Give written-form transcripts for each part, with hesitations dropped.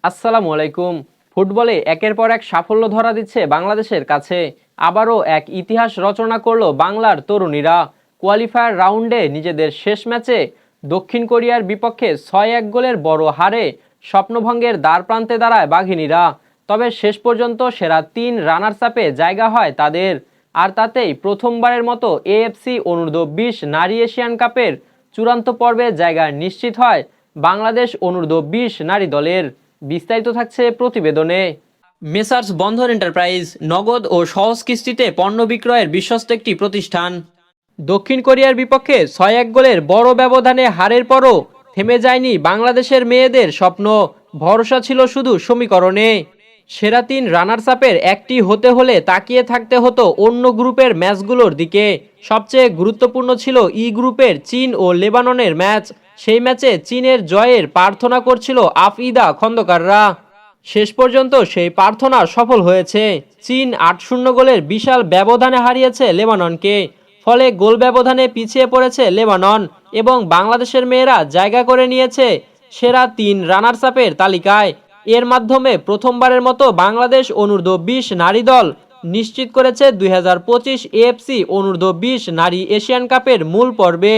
আসসালামু আলাইকুম। ফুটবলে একের পর এক সাফল্য ধরা দিচ্ছে বাংলাদেশের কাছে। আবারও এক ইতিহাস রচনা করলো বাংলার তরুণীরা। কোয়ালিফায়ার রাউন্ডে নিজেদের শেষ ম্যাচে দক্ষিণ কোরিয়ার বিপক্ষে ৬-১ গোলের বড় হারে স্বপ্নভঙ্গের দ্বারপ্রান্তে দাঁড়ায় বাঘিনীরা। তবে শেষ পর্যন্ত সেরা ৩ রানার্স আপে জায়গা হয় তাদের। আর তাতেই প্রথমবারের মতো এএফসি অনূর্ধ্ব-২০ নারী এশিয়ান কাপের চূড়ান্ত পর্বে জায়গা নিশ্চিত হয় বাংলাদেশ অনূর্ধ্ব-২০ নারী দলের। বিস্তারিত থাকছে প্রতিবেদনে। মেসার্স বন্ধন এন্টারপ্রাইজ নগদ ও সহজ কিস্তিতে পণ্য বিক্রয়ের বিশ্বস্ত একটি প্রতিষ্ঠান। দক্ষিণ কোরিয়ার বিপক্ষে ৬-১ গোলের বড় ব্যবধানে হারের পরও থেমে যায়নি বাংলাদেশের মেয়েদের স্বপ্ন। ভরসা ছিল শুধু সমীকরণে। সেরা ৩ রানার্স আপের একটি হতে হলে তাকিয়ে থাকতে হতো অন্য গ্রুপের ম্যাচগুলোর দিকে। সবচেয়ে গুরুত্বপূর্ণ ছিল ই গ্রুপের চীন ও লেবাননের ম্যাচ। সেই ম্যাচে চীনের জয়ের প্রার্থনা করছিল আফিদা খন্দকাররা। শেষ পর্যন্ত সেই প্রার্থনা সফল হয়েছে। চীন ৮-০ গোলের বিশাল ব্যবধানে হারিয়েছে লেবাননকে। ফলে গোল ব্যবধানে পিছিয়ে পড়েছে লেবানন এবং বাংলাদেশের মেয়েরা জায়গা করে নিয়েছে সেরা ৩ রানার্স আপের তালিকায়। এর মাধ্যমে প্রথমবারের মতো বাংলাদেশ অনূর্ধ্ব-২০ নারী দল নিশ্চিত করেছে ২০২৫ এএফসি অনূর্ধ্ব-২০ নারী এশিয়ান কাপের মূল পর্বে।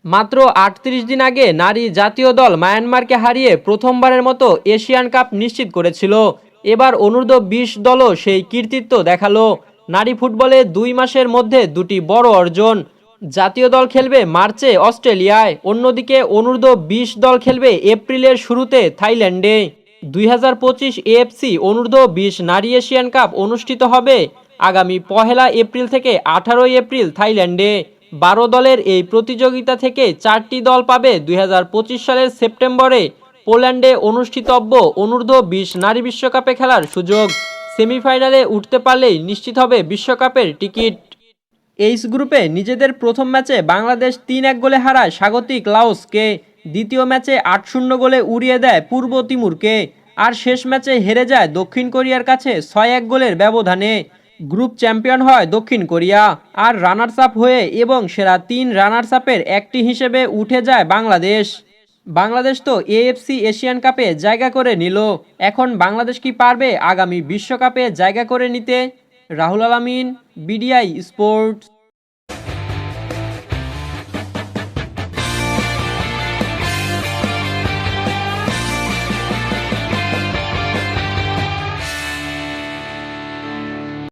মাত্র ৩৮ দিন আগে নারী জাতীয় দল মায়ানমারকে হারিয়ে প্রথমবারের মতো এশিয়ান কাপ নিশ্চিত করেছিল। এবার অনূর্ধ্ব-২০ দলও সেই কৃতিত্ব দেখালো। নারী ফুটবলে ২ মাসের মধ্যে দুটি বড় অর্জন। জাতীয় দল খেলবে মার্চে অস্ট্রেলিয়ায়, অন্যদিকে অনূর্ধ্ব-২০ দল খেলবে এপ্রিলের শুরুতে থাইল্যান্ডে। ২০২৫ এএফসি অনূর্ধ্ব-২০ নারী এশিয়ান কাপ অনুষ্ঠিত হবে আগামী ১ এপ্রিল থেকে ১৮ এপ্রিল থাইল্যান্ডে। ১২ দলের এই প্রতিযোগিতা থেকে ৪টি দল পাবে ২০২৫ সালের সেপ্টেম্বরে পোল্যান্ডে অনুষ্ঠিতব্য অনূর্ধ্ব-২০ নারী বিশ্বকাপে খেলার সুযোগ। সেমিফাইনালে উঠতে পারলেই নিশ্চিত হবে বিশ্বকাপের টিকিট। এইচ গ্রুপে নিজেদের প্রথম ম্যাচে বাংলাদেশ ৩-১ গোলে হারায় স্বাগতিক লাওসকে। দ্বিতীয় ম্যাচে ৮-০ গোলে উড়িয়ে দেয় পূর্ব তিমুরকে। আর শেষ ম্যাচে হেরে যায় দক্ষিণ কোরিয়ার কাছে ৬-১ গোলের ব্যবধানে। গ্রুপ চ্যাম্পিয়ন হয় দক্ষিণ কোরিয়া। আর রানার্স আপ হয়ে এবং সেরা ৩ রানার্স আপের একটি হিসেবে উঠে যায় বাংলাদেশ। বাংলাদেশ তো এএফসি এশিয়ান কাপে জায়গা করে নিল। এখন বাংলাদেশ কি পারবে আগামী বিশ্বকাপে জায়গা করে নিতে? রাহুল আলামিন, বিডিআই স্পোর্টস।